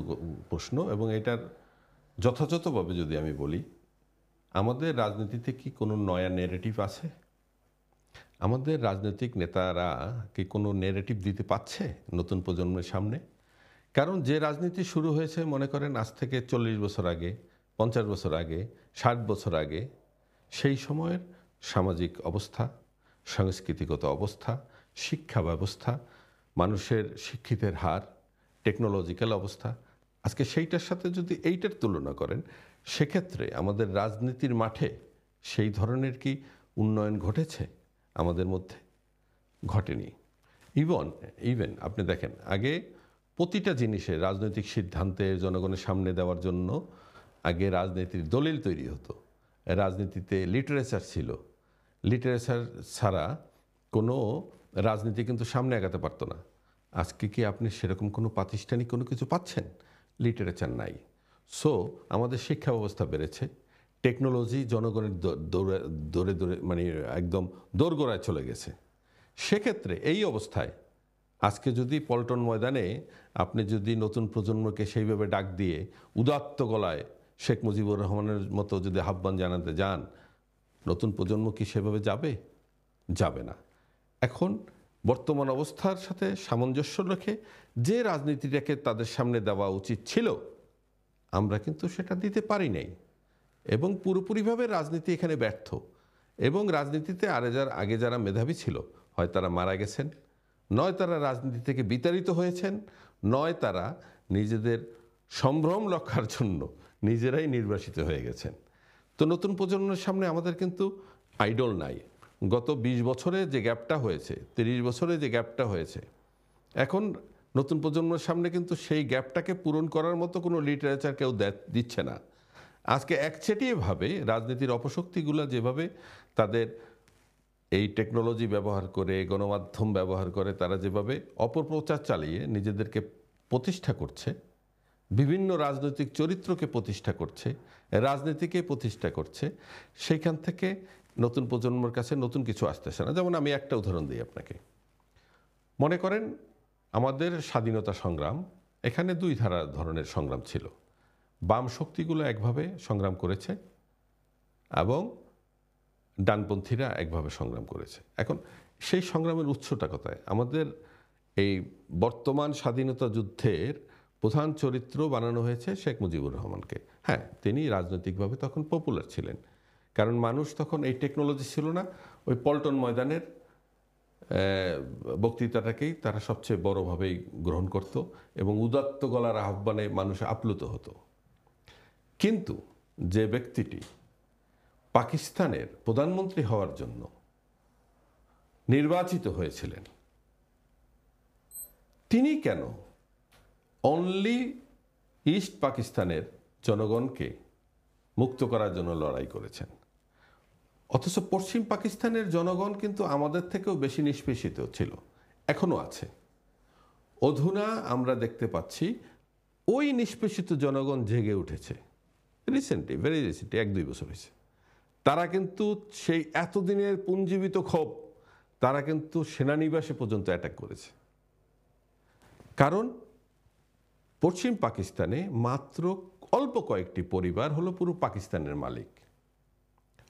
প্রশ্ন। এবং এটার যথাযথভাবে যদি আমি বলি, আমাদের রাজনীতিতে কি কোনো নয়া নেরেটিভ আছে? আমাদের রাজনৈতিক নেতারা কি কোনো নেরেটিভ দিতে পারছে নতুন প্রজন্মের সামনে? কারণ যে রাজনীতি শুরু হয়েছে মনে করেন আজ থেকে 40 বছর আগে, 50 বছর আগে, 60 বছর আগে, সেই সময়ের সামাজিক অবস্থা, সাংস্কৃতিগত অবস্থা, শিক্ষা ব্যবস্থা, মানুষের শিক্ষিতের হার, টেকনোলজিক্যাল অবস্থা, আজকে সেইটার সাথে যদি এইটার তুলনা করেন, সেক্ষেত্রে আমাদের রাজনীতির মাঠে সেই ধরনের কি উন্নয়ন ঘটেছে? আমাদের মধ্যে ঘটেনি। ইভেন আপনি দেখেন, আগে প্রতিটা জিনিসে রাজনৈতিক সিদ্ধান্তে জনগণের সামনে দেওয়ার জন্য আগে রাজনীতির দলিল তৈরি হতো, রাজনীতিতে লিটারেচার ছিল। লিটারেচার ছাড়া কোনো রাজনীতি কিন্তু সামনে আগাতে পারতো না। আজকে কি আপনি সেরকম কোনো প্রাতিষ্ঠানিক কোনো কিছু পাচ্ছেন? লিটারেচার নাই। সো আমাদের শিক্ষা ব্যবস্থা বেড়েছে, টেকনোলজি জনগণের দৌড়ে দৌড়ে দৌড়ে মানে একদম দোরগোড়ায় চলে গেছে। সেক্ষেত্রে এই অবস্থায় আজকে যদি পল্টন ময়দানে আপনি যদি নতুন প্রজন্মকে সেইভাবে ডাক দিয়ে উদাত্ত গলায় শেখ মুজিবুর রহমানের মতো যদি আহ্বান জানাতে যান, নতুন প্রজন্ম কি সেভাবে যাবে? যাবে না। এখন বর্তমান অবস্থার সাথে সামঞ্জস্য রেখে যে রাজনীতিটাকে তাদের সামনে দেওয়া উচিত ছিল, আমরা কিন্তু সেটা দিতে পারি নাই, এবং পুরোপুরিভাবে রাজনীতি এখানে ব্যর্থ। এবং রাজনীতিতে আগে যারা মেধাবী ছিল, হয় তারা মারা গেছেন, নয় তারা রাজনীতি থেকে বিতাড়িত হয়েছেন, নয় তারা নিজেদের সম্ভ্রম রক্ষার জন্য নিজেরাই নির্বাসিত হয়ে গেছেন। তো নতুন প্রজন্মের সামনে আমাদের কিন্তু আইডল নাই। গত 20 বছরে যে গ্যাপটা হয়েছে, 30 বছরে যে গ্যাপটা হয়েছে, এখন নতুন প্রজন্মের সামনে কিন্তু সেই গ্যাপটাকে পূরণ করার মতো কোনো লিটারেচার কেউ দিচ্ছে না। আজকে একচেটিয়াভাবে রাজনীতির অপশক্তিগুলো যেভাবে তাদের এই টেকনোলজি ব্যবহার করে, গণমাধ্যম ব্যবহার করে, তারা যেভাবে অপপ্রচার চালিয়ে নিজেদেরকে প্রতিষ্ঠা করছে, বিভিন্ন রাজনৈতিক চরিত্রকে প্রতিষ্ঠা করছে, রাজনীতিকে প্রতিষ্ঠা করছে, সেইখান থেকে নতুন প্রজন্মের কাছে নতুন কিছু আসতেছে না। যেমন আমি একটা উদাহরণ দিই আপনাকে। মনে করেন আমাদের স্বাধীনতা সংগ্রাম, এখানে দুই ধরনের সংগ্রাম ছিল। বাম শক্তিগুলো একভাবে সংগ্রাম করেছে এবং ডানপন্থীরা একভাবে সংগ্রাম করেছে। এখন সেই সংগ্রামের উৎসটা কোথায়? আমাদের এই বর্তমান স্বাধীনতা যুদ্ধের প্রধান চরিত্র বানানো হয়েছে শেখ মুজিবুর রহমানকে। হ্যাঁ, তিনি রাজনৈতিকভাবে তখন পপুলার ছিলেন, কারণ মানুষ তখন এই টেকনোলজি ছিল না। ওই পল্টন ময়দানের বক্তৃতাটাকেই তারা সবচেয়ে বড়ভাবেই গ্রহণ করত এবং উদাত্ত গলার আহ্বানে মানুষ আপ্লুত হতো। কিন্তু যে ব্যক্তিটি পাকিস্তানের প্রধানমন্ত্রী হওয়ার জন্য নির্বাচিত হয়েছিলেন, তিনি কেন অনলি ইস্ট পাকিস্তানের জনগণকে মুক্ত করার জন্য লড়াই করেছেন? অথচ পশ্চিম পাকিস্তানের জনগণ কিন্তু আমাদের থেকেও বেশি নিষ্পেষিত ছিল, এখনো আছে। অধুনা আমরা দেখতে পাচ্ছি ওই নিষ্পেষিত জনগণ জেগে উঠেছে রিসেন্টলি, ভেরি রিসেন্টলি, 1-2 বছর হয়েছে। তারা কিন্তু সেই এতদিনের পুঞ্জীবিত ক্ষোভ তারা কিন্তু সেনানিবাসে পর্যন্ত অ্যাটাক করেছে। কারণ পশ্চিম পাকিস্তানে মাত্র অল্প কয়েকটি পরিবার হলো পুরো পাকিস্তানের মালিক,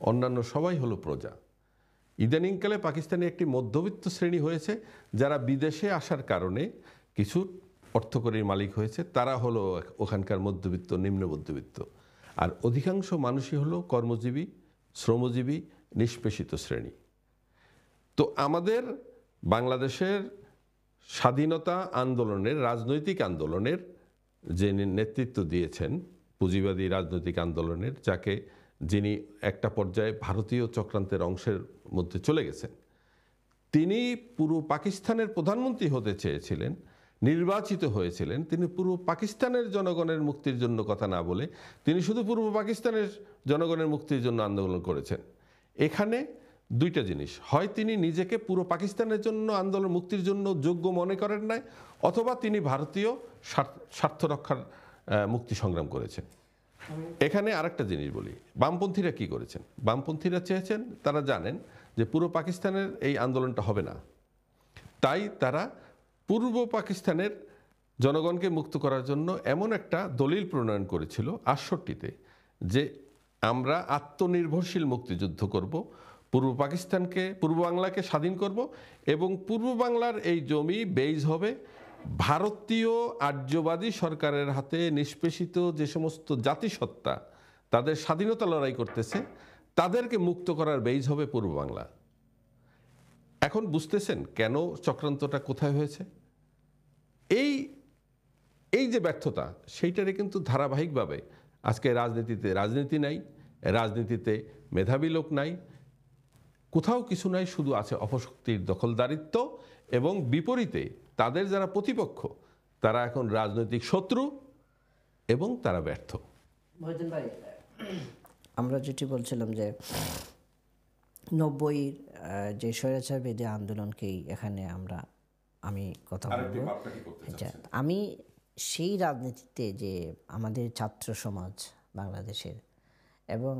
অন্যান্য সবাই হলো প্রজা। ইদানিংকালে পাকিস্তানে একটি মধ্যবিত্ত শ্রেণী হয়েছে, যারা বিদেশে আসার কারণে কিছু অর্থকরীর মালিক হয়েছে, তারা হলো ওখানকার মধ্যবিত্ত, নিম্ন মধ্যবিত্ত। আর অধিকাংশ মানুষই হলো কর্মজীবী, শ্রমজীবী, নিষ্পেষিত শ্রেণী। তো আমাদের বাংলাদেশের স্বাধীনতা আন্দোলনের, রাজনৈতিক আন্দোলনের যে নেতৃত্ব দিয়েছেন, পুঁজিবাদী রাজনৈতিক আন্দোলনের, যাকে যিনি একটা পর্যায়ে ভারতীয় চক্রান্তের অংশের মধ্যে চলে গেছেন, তিনি পুরো পাকিস্তানের প্রধানমন্ত্রী হতে চেয়েছিলেন, নির্বাচিত হয়েছিলেন। তিনি পুরো পাকিস্তানের জনগণের মুক্তির জন্য কথা না বলে তিনি শুধু পূর্ব পাকিস্তানের জনগণের মুক্তির জন্য আন্দোলন করেছেন। এখানে দুইটা জিনিস, হয় তিনি নিজেকে পুরো পাকিস্তানের জন্য আন্দোলন মুক্তির জন্য যোগ্য মনে করেন নাই, অথবা তিনি ভারতীয় স্বার্থ রক্ষার মুক্তি সংগ্রাম করেছেন। এখানে আরেকটা জিনিস বলি, বামপন্থীরা কি করেছেন? বামপন্থীরা চেয়েছেন, তারা জানেন যে পুরো পাকিস্তানের এই আন্দোলনটা হবে না, তাই তারা পূর্ব পাকিস্তানের জনগণকে মুক্ত করার জন্য এমন একটা দলিল প্রণয়ন করেছিল ৬৮-তে, যে আমরা আত্মনির্ভরশীল মুক্তিযুদ্ধ করব, পূর্ব পাকিস্তানকে, পূর্ব বাংলাকে স্বাধীন করব, এবং পূর্ব বাংলার এই জমি বেইজ হবে ভারতীয় আর্যবাদী সরকারের হাতে নিষ্পেষিত যে সমস্ত জাতিসত্তা তাদের স্বাধীনতা লড়াই করতেছে, তাদেরকে মুক্ত করার বেইজ হবে পূর্ব বাংলা। এখন বুঝতেছেন কেন চক্রান্তটা কোথায় হয়েছে? এই যে ব্যর্থতা, সেইটারে কিন্তু ধারাবাহিকভাবে আজকে রাজনীতি নাই, রাজনীতিতে মেধাবী লোক নাই, কোথাও কিছু নাই, শুধু আছে অপশক্তির দখলদারিত্ব, এবং বিপরীতে তাদের যারা প্রতিপক্ষ তারা এখন রাজনৈতিক শত্রু এবং তারা ব্যর্থ। মহিউদ্দিন ভাই, আমরা যেটি বলছিলাম যে 90-এর যে স্বৈরাচার বিরোধী আন্দোলনকেই এখানে আমি কথা বলবো। আমি সেই রাজনীতিতে যে আমাদের ছাত্র সমাজ বাংলাদেশের এবং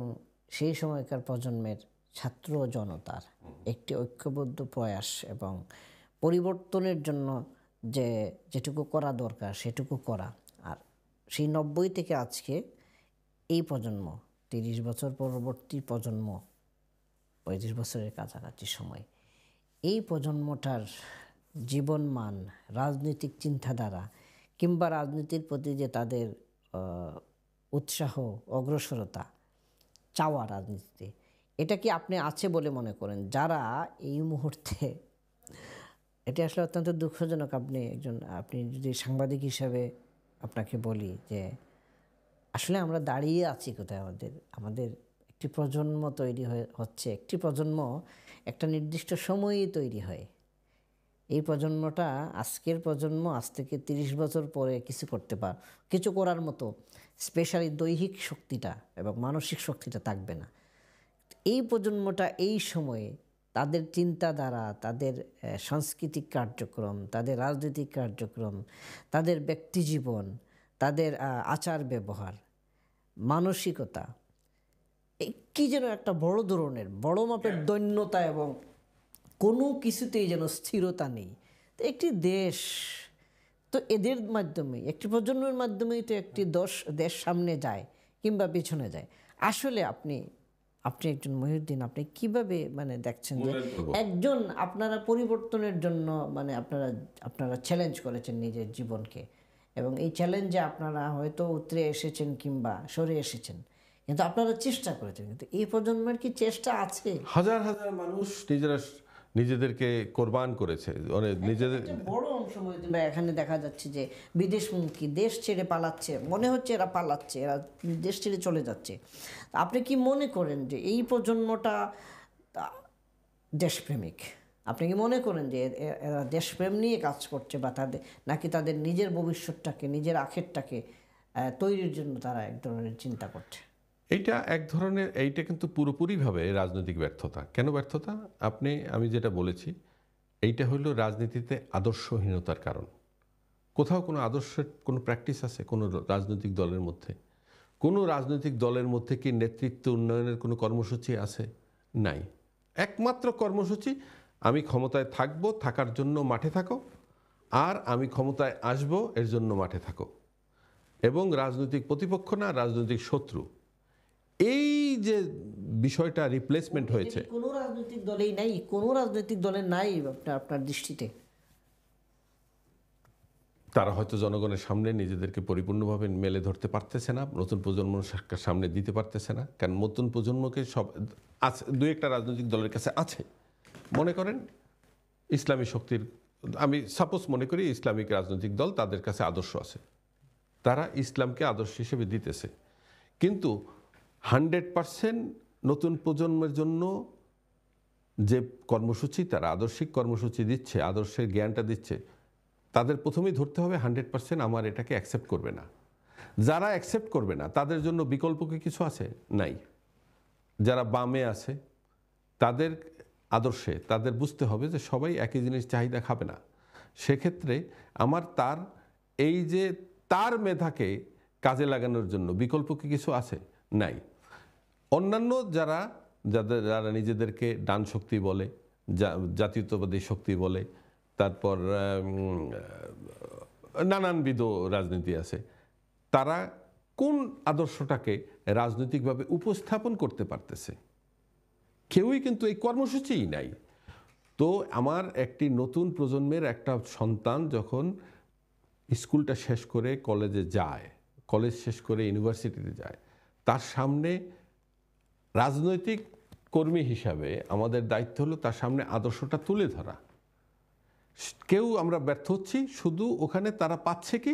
সেই সময়কার প্রজন্মের ছাত্র জনতার একটি ঐক্যবদ্ধ প্রয়াস এবং পরিবর্তনের জন্য যেটুকু করা দরকার সেটুকু করা, আর সেই 90 থেকে আজকে এই প্রজন্ম, 30 বছর পরবর্তী প্রজন্ম, 35 বছরের কাছাকাছি সময়, এই প্রজন্মটার জীবনমান, রাজনৈতিক চিন্তাধারা কিংবা রাজনীতির প্রতি যে তাদের উৎসাহ, অগ্রসরতা, চাওয়া রাজনীতিতে, এটা কি আপনি আছে বলে মনে করেন? যারা এই মুহূর্তে, এটা আসলে অত্যন্ত দুঃখজনক, আপনি যদি সাংবাদিক হিসাবে আপনাকে বলি যে আসলে আমরা দাঁড়িয়ে আছি কোথায়? আমাদের একটি প্রজন্ম তৈরি হচ্ছে, একটি প্রজন্ম একটা নির্দিষ্ট সময়েই তৈরি হয়। এই প্রজন্মটা, আজকের প্রজন্ম আজ থেকে 30 বছর পরে কিছু করার মতো স্পেশালি দৈহিক শক্তিটা এবং মানসিক শক্তিটা থাকবে না। এই প্রজন্মটা এই সময়ে তাদের চিন্তাধারা, তাদের সাংস্কৃতিক কার্যক্রম, তাদের রাজনৈতিক কার্যক্রম, তাদের ব্যক্তিজীবন, তাদের আচার ব্যবহার, মানসিকতা, কি যেন একটা বড় ধরনের, বড় মাপের দৈন্যতা এবং কোনো কিছুতেই যেন স্থিরতা নেই। তো একটি দেশ তো এদের মাধ্যমেই, একটি প্রজন্মের মাধ্যমেই তো একটি দেশ সামনে যায় কিংবা পিছনে যায়। আসলে আপনি একজন মহিউদ্দিন, আপনি কিভাবে মানে দেখছেন যে মূল্যায়ন করব। একজন আপনারা পরিবর্তনের জন্য মানে আপনারা আপনারা চ্যালেঞ্জ করেছেন নিজের জীবনকে, এবং এই চ্যালেঞ্জে আপনারা হয়তো উতরে এসেছেন কিংবা সরে এসেছেন, কিন্তু আপনারা চেষ্টা করেছেন, কিন্তু এই প্রজন্মের কি চেষ্টা আছে? হাজার হাজার মানুষ নিজেদেরকে কোরবান করেছে, অনেক নিজেদের। একটা বড় অংশ মহিউদ্দিন ভাই এখানে দেখা যাচ্ছে যে বিদেশমুখী, দেশ ছেড়ে পালাচ্ছে, মনে হচ্ছে এরা পালাচ্ছে, এরা দেশ ছেড়ে চলে যাচ্ছে। আপনি কি মনে করেন যে এই প্রজন্মটা দেশপ্রেমিক? আপনি কি মনে করেন যে এরা দেশপ্রেম নিয়ে কাজ করছে, বা তাদের নাকি তাদের নিজের ভবিষ্যৎটাকে, নিজের আখেরটাকে তৈরির জন্য তারা এক ধরনের চিন্তা করছে? এইটা এক ধরনের, এইটা কিন্তু পুরোপুরিভাবে রাজনৈতিক ব্যর্থতা। কেন ব্যর্থতা? আমি যেটা বলেছি, এইটা হলো রাজনীতিতে আদর্শহীনতার কারণ। কোথাও কোনো আদর্শের কোনো প্র্যাকটিস আছে কোনো রাজনৈতিক দলের মধ্যে? কোনো রাজনৈতিক দলের মধ্যে কি নেতৃত্ব উন্নয়নের কোনো কর্মসূচি আছে? নাই। একমাত্র কর্মসূচি, আমি ক্ষমতায় থাকবো, থাকার জন্য মাঠে থাকো, আর আমি ক্ষমতায় আসবো এর জন্য মাঠে থাকো। এবং রাজনৈতিক প্রতিপক্ষ না, রাজনৈতিক শত্রু। এই যে বিষয়টা রিপ্লেসমেন্ট হয়েছে, কোনো রাজনৈতিক দলেই নাই, কোনো রাজনৈতিক দলের নাই আপনার দৃষ্টিতে? তারা হয়তো জনগণের সামনে নিজেদেরকে পরিপূর্ণভাবে মেলে ধরতে পারতেছে না, নতুন প্রজন্মের সামনে দিতে পারতেছে না। কারণ নতুন প্রজন্মকে সব আছে, দুই একটা রাজনৈতিক দলের কাছে আছে। মনে করেন ইসলামী শক্তির, আমি সাপোজ মনে করি ইসলামিক রাজনৈতিক দল, তাদের কাছে আদর্শ আছে, তারা ইসলামকে আদর্শ হিসেবে দিতেছে। কিন্তু 100% নতুন প্রজন্মের জন্য যে কর্মসূচি, তারা আদর্শিক কর্মসূচি দিচ্ছে, আদর্শের জ্ঞানটা দিচ্ছে, তাদের প্রথমেই ধরতে হবে 100% আমার এটাকে অ্যাকসেপ্ট করবে না। যারা অ্যাকসেপ্ট করবে না তাদের জন্য বিকল্প কি কিছু আছে? নাই। যারা বামে আছে তাদের আদর্শে তাদের বুঝতে হবে যে সবাই একই জিনিস চাহিদা খাবে না। সেক্ষেত্রে তার এই যে তার মেধাকে কাজে লাগানোর জন্য বিকল্প কি কিছু আছে? নাই। অন্যান্য যারা নিজেদেরকে ডান শক্তি বলে, জাতীয়তাবাদী শক্তি বলে, তারপর নানানবিধ রাজনীতি আছে, তারা কোন আদর্শটাকে রাজনৈতিকভাবে উপস্থাপন করতে পারতেছে? কেউই কিন্তু এই কর্মসূচিই নাই। তো আমার একটি নতুন প্রজন্মের একটা সন্তান যখন স্কুলটা শেষ করে কলেজে যায়, কলেজ শেষ করে ইউনিভার্সিটিতে যায়, তার সামনে রাজনৈতিক কর্মী হিসাবে আমাদের দায়িত্ব হলো তার সামনে আদর্শটা তুলে ধরা। আমরা ব্যর্থ হচ্ছি, শুধু ওখানে তারা পাচ্ছে কি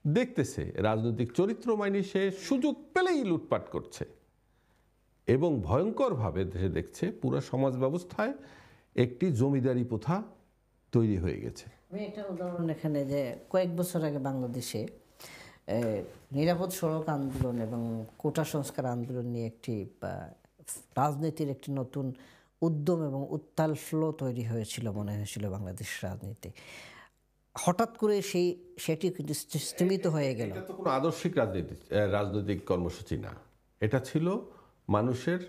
দেখতেছে, রাজনৈতিক চরিত্র মাইনে সে সুযোগ পেলেই লুটপাট করছে, এবং ভয়ঙ্করভাবে সে দেখছে পুরো সমাজ ব্যবস্থায় একটি জমিদারি প্রথা তৈরি হয়ে গেছে। আমি একটা উদাহরণ এখানে, যে কয়েক বছর আগে বাংলাদেশে নিরাপদ সড়ক আন্দোলন এবং কোটা সংস্কার আন্দোলন নিয়ে একটি রাজনীতির একটি নতুন উদ্যম এবং উত্তাল ফ্লো তৈরি হয়েছিল, মনে হয়েছিল বাংলাদেশ রাজনীতি। হঠাৎ করে সেটি কিন্তু স্তীমিত হয়ে গেল। এটা তো কোনো আদর্শিক রাজনৈতিক কর্মসূচি না, এটা ছিল মানুষের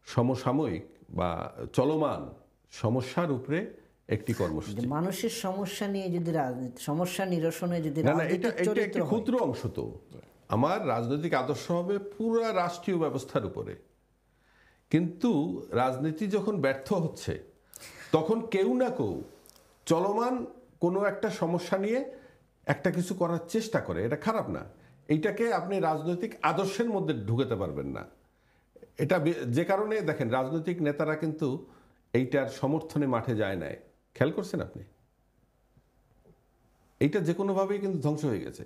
সমসাময়িক বা চলমান সমস্যার উপরে একটি কর্মসূচি। মানুষের সমস্যা নিয়ে যদি রাজনীতি, সমস্যা নিরসনে যদি এটা রাজনৈতিক একটি চরিত্র হয়, ক্ষুদ্র অংশ। তো আমার রাজনৈতিক আদর্শ হবে পুরো রাষ্ট্রীয় ব্যবস্থার উপরে। কিন্তু রাজনীতি যখন ব্যর্থ হচ্ছে, তখন কেউ না কেউ চলমান কোনো একটা সমস্যা নিয়ে একটা কিছু করার চেষ্টা করে। এটা খারাপ না, এইটাকে আপনি রাজনৈতিক আদর্শের মধ্যে ঢুকাতে পারবেন না। এটা যে কারণে দেখেন রাজনৈতিক নেতারা কিন্তু এইটার সমর্থনে মাঠে যায় নাই। খেয়াল করছেন আপনি? এইটা যে কোনোভাবেই কিন্তু ধ্বংস হয়ে গেছে।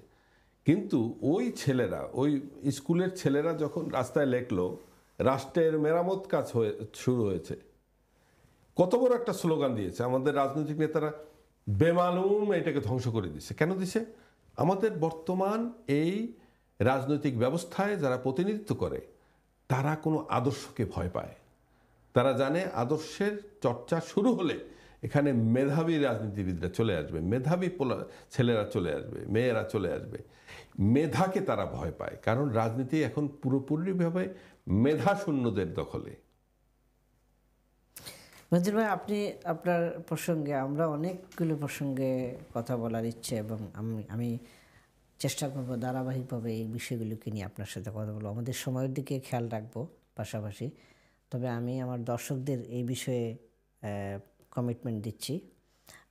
কিন্তু ওই ছেলেরা, ওই স্কুলের ছেলেরা যখন রাস্তায় লেখলো রাষ্ট্রের মেরামত কাজ শুরু হয়েছে, কত বড় একটা স্লোগান দিয়েছে, আমাদের রাজনৈতিক নেতারা বেমালুম এটাকে ধ্বংস করে দিছে। কেন দিছে? আমাদের বর্তমান এই রাজনৈতিক ব্যবস্থায় যারা প্রতিনিধিত্ব করে তারা কোনো আদর্শকে ভয় পায়। তারা জানে আদর্শের চর্চা শুরু হলে এখানে মেধাবী রাজনীতিবিদরা চলে আসবে, মেধাবী ছেলেরা চলে আসবে, মেয়েরা চলে আসবে। মেধাকে তারা ভয় পায়, কারণ রাজনীতি এখন পুরোপুরিভাবে মেধাশূন্যদের দখলে। মঞ্জুর ভাই, আপনি আপনার প্রসঙ্গে, আমরা অনেকগুলো প্রসঙ্গে কথা বলার ইচ্ছে, এবং আমি চেষ্টা করব ধারাবাহিকভাবে এই বিষয়গুলোকে নিয়ে আপনার সাথে কথা বলবো। আমাদের সময়ের দিকে খেয়াল রাখবো, পাশাপাশি তবে আমি আমার দর্শকদের এই বিষয়ে কমিটমেন্ট দিচ্ছি,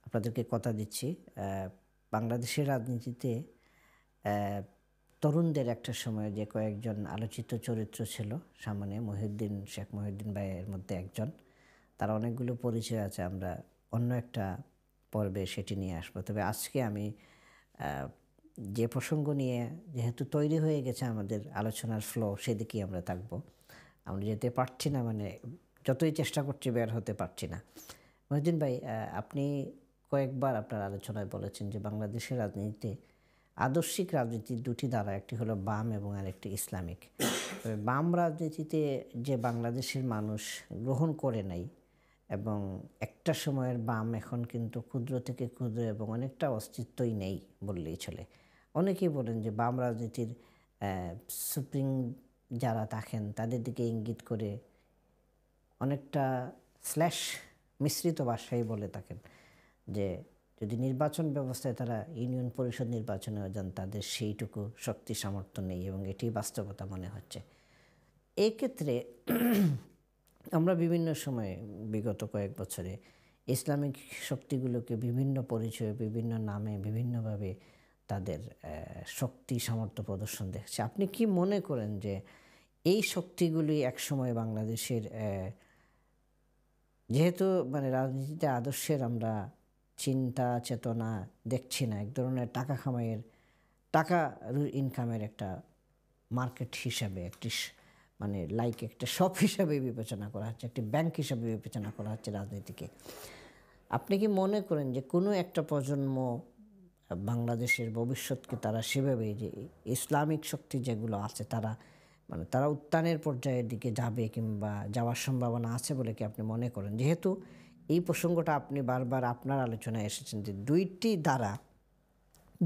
আপনাদেরকে কথা দিচ্ছি, বাংলাদেশের রাজনীতিতে তরুণদের একটা সময় যে কয়েকজন আলোচিত চরিত্র ছিল, সামনে শেখ মহিউদ্দিন ভাইয়ের মধ্যে একজন। তার অনেকগুলো পরিচয় আছে, আমরা অন্য একটা পর্বে সেটি নিয়ে আসবো। তবে আজকে আমি যে প্রসঙ্গ নিয়ে যেহেতু তৈরি হয়ে গেছে আমাদের আলোচনার ফ্লো, সেদিকেই আমরা থাকবো। আমরা যেতে পারছি না, মানে যতই চেষ্টা করছি বের হতে পারছি না। মহিউদ্দিন ভাই, আপনি কয়েকবার আপনার আলোচনায় বলেছেন যে বাংলাদেশের রাজনীতিতে আদর্শিক রাজনীতির দুটি ধারা, একটি হলো বাম এবং আরেকটি ইসলামিক। তবে বাম রাজনীতিতে যে বাংলাদেশের মানুষ গ্রহণ করে নাই, এবং একটা সময়ের বাম এখন কিন্তু ক্ষুদ্র থেকে ক্ষুদ্র এবং অনেকটা অস্তিত্বই নেই বললেই চলে। অনেকেই বলেন যে বাম রাজনীতির সুপ্রিম যারা থাকেন তাদের দিকে ইঙ্গিত করে অনেকটা স্ল্যাশ মিশ্রিত ভাষায় বলে থাকেন যে যদি নির্বাচন ব্যবস্থায় তারা ইউনিয়ন পরিষদ নির্বাচনে যান, তাদের সেইটুকু শক্তি সামর্থ্য নেই, এবং এটি বাস্তবতা মনে হচ্ছে। এই ক্ষেত্রে আমরা বিভিন্ন সময়ে বিগত কয়েক বছরে ইসলামিক শক্তিগুলোকে বিভিন্ন পরিচয়ে, বিভিন্ন নামে, বিভিন্নভাবে তাদের শক্তি সামর্থ্য প্রদর্শন দেখছি। আপনি কি মনে করেন যে এই শক্তিগুলি একসময় বাংলাদেশের, যেহেতু মানে রাজনীতিতে আদর্শের আমরা চিন্তা চেতনা দেখছি না, এক ধরনের টাকা ইনকামের একটা মার্কেট হিসাবে, একটি মানে লাইক একটা শপ হিসাবে বিবেচনা করা হচ্ছে, একটি ব্যাংক হিসাবে বিবেচনা করা হচ্ছে রাজনীতিকে। আপনি কি মনে করেন যে কোনো একটা প্রজন্ম বাংলাদেশের ভবিষ্যৎকে তারা সেভাবেই, যে ইসলামিক শক্তি যেগুলো আছে তারা উত্থানের পর্যায়ের দিকে যাবে কিংবা যাওয়ার সম্ভাবনা আছে বলে কি আপনি মনে করেন? যেহেতু এই প্রসঙ্গটা আপনি বারবার আপনার আলোচনায় এসেছেন যে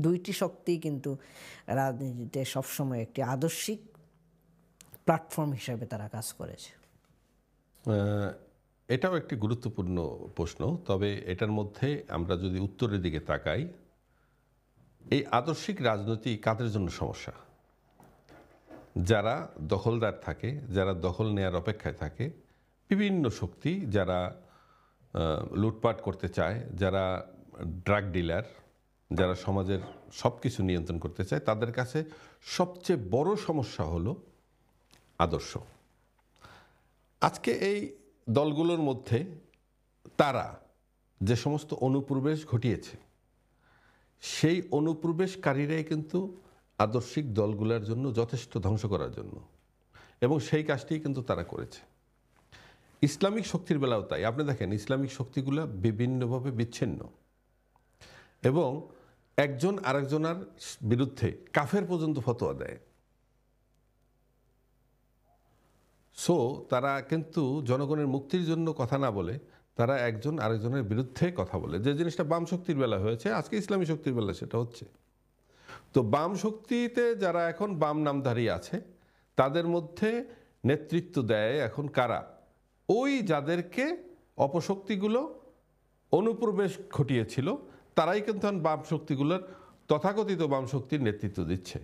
দুইটি শক্তি কিন্তু রাজনীতিতে সবসময় একটি আদর্শিক প্ল্যাটফর্ম হিসেবে তারা কাজ করেছে। এটাও একটি গুরুত্বপূর্ণ প্রশ্ন। তবে এটার মধ্যে আমরা যদি উত্তরের দিকে তাকাই, এই আদর্শিক রাজনীতি কাদের জন্য সমস্যা? যারা দখলদার থাকে, যারা দখল নেয়ার অপেক্ষায় থাকে, বিভিন্ন শক্তি যারা লুটপাট করতে চায়, যারা ড্রাগ ডিলার, যারা সমাজের সব কিছু নিয়ন্ত্রণ করতে চায়, তাদের কাছে সবচেয়ে বড় সমস্যা হলো আদর্শ। আজকে এই দলগুলোর মধ্যে তারা যে সমস্ত অনুপ্রবেশ ঘটিয়েছে, সেই অনুপ্রবেশকারীরাই কিন্তু আদর্শিক দলগুলোর জন্য যথেষ্ট ধ্বংস করার জন্য, এবং সেই কাজটি কিন্তু তারা করেছে। ইসলামিক শক্তির বেলাও তাই। আপনি দেখেন ইসলামিক শক্তিগুলো বিভিন্নভাবে বিচ্ছিন্ন, এবং একজন আরেকজনের বিরুদ্ধে কাফের পর্যন্ত ফতোয়া দেয়। সো তারা কিন্তু জনগণের মুক্তির জন্য কথা না বলে তারা একজন আরেকজনের বিরুদ্ধে কথা বলে। যে জিনিসটা বাম শক্তির বেলা হয়েছে, আজকে ইসলামী শক্তির বেলা সেটা হচ্ছে। তো বাম শক্তিতে যারা এখন বাম নামধারী আছে, তাদের মধ্যে নেতৃত্ব দেয় এখন কারা? ওই যাদেরকে অপশক্তিগুলো অনুপ্রবেশ ঘটিয়েছিল, তারাই কিন্তু বাম শক্তিগুলোর, তথাকথিত বাম শক্তির নেতৃত্ব দিচ্ছে।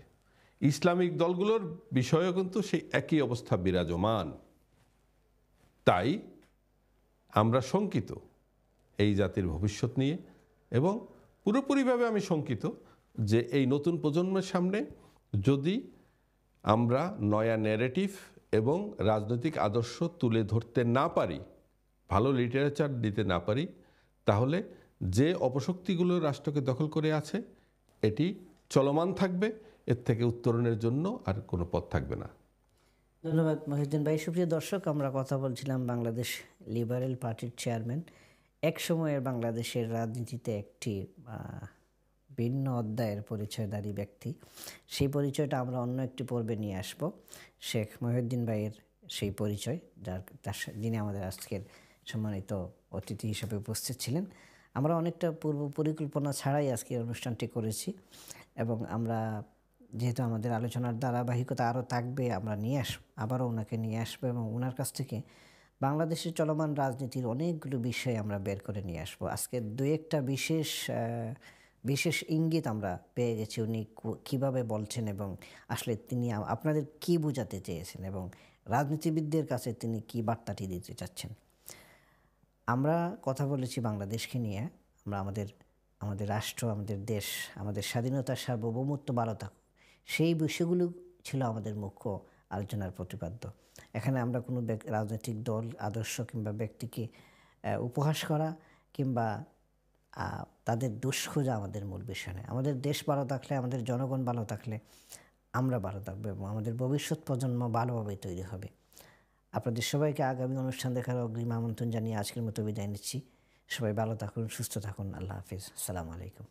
ইসলামিক দলগুলোর বিষয়েও কিন্তু সেই একই অবস্থা বিরাজমান। তাই আমরা শঙ্কিত এই জাতির ভবিষ্যৎ নিয়ে, এবং পুরোপুরিভাবে আমি শঙ্কিত যে এই নতুন প্রজন্মের সামনে যদি আমরা নয়া ন্যারেটিভ এবং রাজনৈতিক আদর্শ তুলে ধরতে না পারি, ভালো লিটারেচার দিতে না পারি, তাহলে যে অপশক্তিগুলো রাষ্ট্রকে দখল করে আছে এটি চলমান থাকবে। এর থেকে উত্তরণের জন্য আর কোনো পথ থাকবে না। ধন্যবাদ মহিউদ্দিন ভাই। সুপ্রিয় দর্শক, আমরা কথা বলছিলাম বাংলাদেশ লিবারেল পার্টির চেয়ারম্যান, এক সময়ের বাংলাদেশের রাজনীতিতে একটি ভিন্ন অধ্যায়ের পরিচয়ধারী ব্যক্তি। সেই পরিচয়টা আমরা অন্য একটি পর্বে নিয়ে আসব। শেখ মহিউদ্দিন ভাইয়ের সেই পরিচয়, যিনি আমাদের আজকের সম্মানিত অতিথি হিসেবে উপস্থিত ছিলেন। আমরা অনেকটা পূর্ব পরিকল্পনা ছাড়াই আজকের অনুষ্ঠানটি করেছি, এবং আমরা যেহেতু আমাদের আলোচনার ধারাবাহিকতা আরও থাকবে, আমরা আবারও ওনাকে নিয়ে আসবো, এবং ওনার কাছ থেকে বাংলাদেশের চলমান রাজনীতির অনেকগুলো বিষয় আমরা বের করে নিয়ে আসবো। আজকে দুই একটা বিশেষ ইঙ্গিত আমরা পেয়ে গেছি উনি কীভাবে বলছেন, এবং আসলে তিনি আপনাদের কি বোঝাতে চেয়েছেন, এবং রাজনীতিবিদদের কাছে তিনি কি বার্তাটি দিতে চাচ্ছেন? আমরা কথা বলেছি বাংলাদেশকে নিয়ে। আমরা আমাদের রাষ্ট্র, আমাদের দেশ, আমাদের স্বাধীনতার সার্বভৌমত্ব ভালো থাকুক, সেই বিষয়গুলো ছিল আমাদের মুখ্য আলোচনার প্রতিপাদ্য। এখানে আমরা কোনো রাজনৈতিক দল, আদর্শ কিংবা ব্যক্তিকে উপহাস করা কিংবা তাদের দোষ খোঁজা আমাদের মূল বিষয় নয়। আমাদের দেশ ভালো থাকলে, আমাদের জনগণ ভালো থাকলে আমরা ভালো থাকবো এবং আমাদের ভবিষ্যৎ প্রজন্ম ভালোভাবে তৈরি হবে। আপনাদের সবাইকে আগামী অনুষ্ঠান দেখার অগ্রিম আমন্ত্রণ জানিয়ে আজকের মতো বিদায় নিচ্ছি। সবাই ভালো থাকুন, সুস্থ থাকুন। আল্লাহ হাফিজ। আসসালামু আলাইকুম।